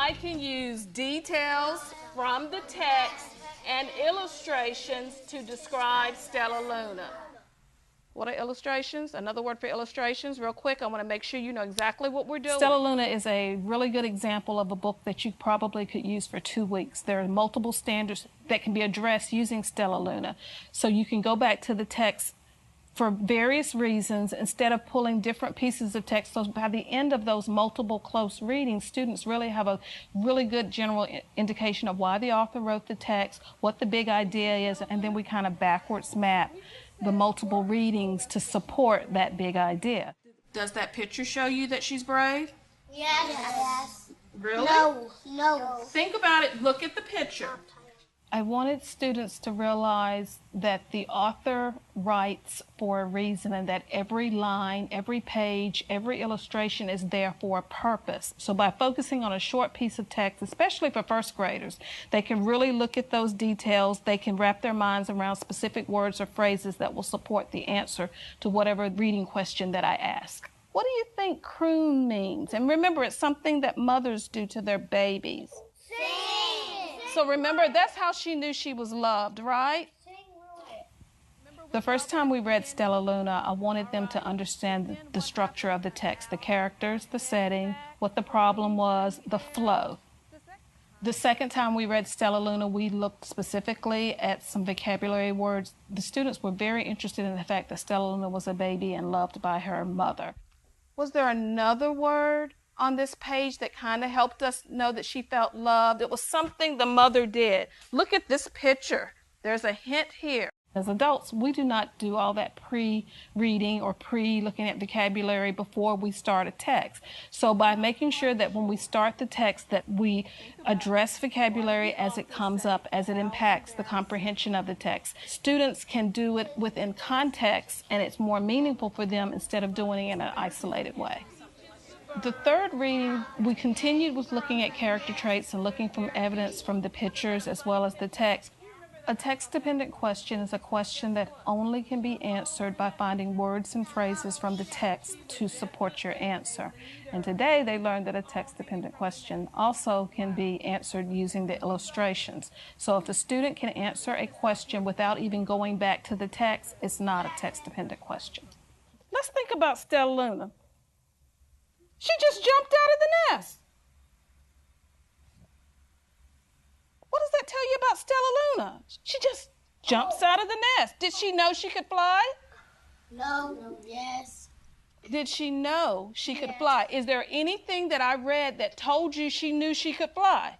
I can use details from the text and illustrations to describe Stellaluna. What are illustrations? Another word for illustrations, real quick, I want to make sure you know exactly what we're doing. Stellaluna is a really good example of a book that you probably could use for 2 weeks. There are multiple standards that can be addressed using Stellaluna. So you can go back to the text for various reasons instead of pulling different pieces of text. So by the end of those multiple close readings, students really have a really good general indication of why the author wrote the text, what the big idea is, and then we kind of backwards map the multiple readings to support that big idea. Does that picture show you that she's brave? Yes. Yes. Really? No. No. Think about it. Look at the picture. I wanted students to realize that the author writes for a reason and that every line, every page, every illustration is there for a purpose. So by focusing on a short piece of text, especially for first graders, they can really look at those details. They can wrap their minds around specific words or phrases that will support the answer to whatever reading question that I ask. What do you think croon means? And remember, it's something that mothers do to their babies. So remember, that's how she knew she was loved, right? The first time we read Stellaluna, I wanted them to understand the structure of the text, the characters, the setting, what the problem was, the flow. The second time we read Stellaluna, we looked specifically at some vocabulary words. The students were very interested in the fact that Stellaluna was a baby and loved by her mother. Was there another word on this page that kind of helped us know that she felt loved? It was something the mother did. Look at this picture. There's a hint here. As adults, we do not do all that pre-reading or pre-looking at vocabulary before we start a text. So by making sure that when we start the text that we address vocabulary as it comes up, as it impacts the comprehension of the text, students can do it within context and it's more meaningful for them instead of doing it in an isolated way. The third reading, we continued with looking at character traits and looking for evidence from the pictures as well as the text. A text-dependent question is a question that only can be answered by finding words and phrases from the text to support your answer. And today they learned that a text-dependent question also can be answered using the illustrations. So if a student can answer a question without even going back to the text, it's not a text-dependent question. Let's think about Stellaluna. She just jumped out of the nest. What does that tell you about Stellaluna? She just jumps out of the nest. Did she know she could fly? No. Yes. Did she know she could fly? Is there anything that I read that told you she knew she could fly?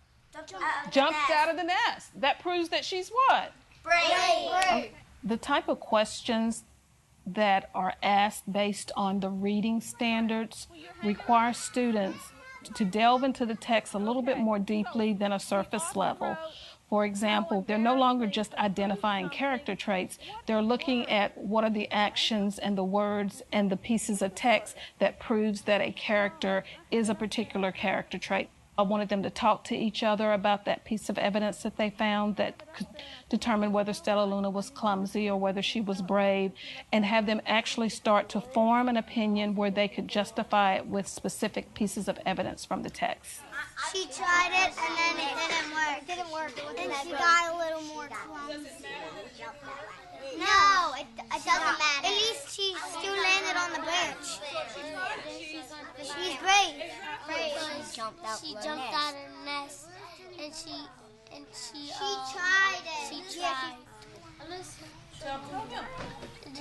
Jumped out of the nest. That proves that she's what? Brave. The type of questions that are asked based on the reading standards require students to delve into the text a little bit more deeply than a surface level. For example, they're no longer just identifying character traits. They're looking at what are the actions and the words and the pieces of text that proves that a character is a particular character trait. I wanted them to talk to each other about that piece of evidence that they found that could determine whether Stellaluna was clumsy or whether she was brave, and have them actually start to form an opinion where they could justify it with specific pieces of evidence from the text. She tried it and then it didn't work. It didn't work. And she got a little more clumsy. No, it doesn't matter. At least she still landed on the branch. She's brave. She jumped out of the nest, and she tried it. She tried.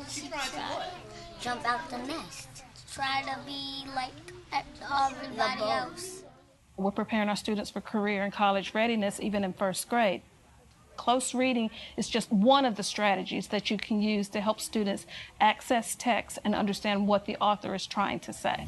She tried to what? Jump out the nest. Try to be like everybody else. We're preparing our students for career and college readiness even in first grade. Close reading is just one of the strategies that you can use to help students access text and understand what the author is trying to say.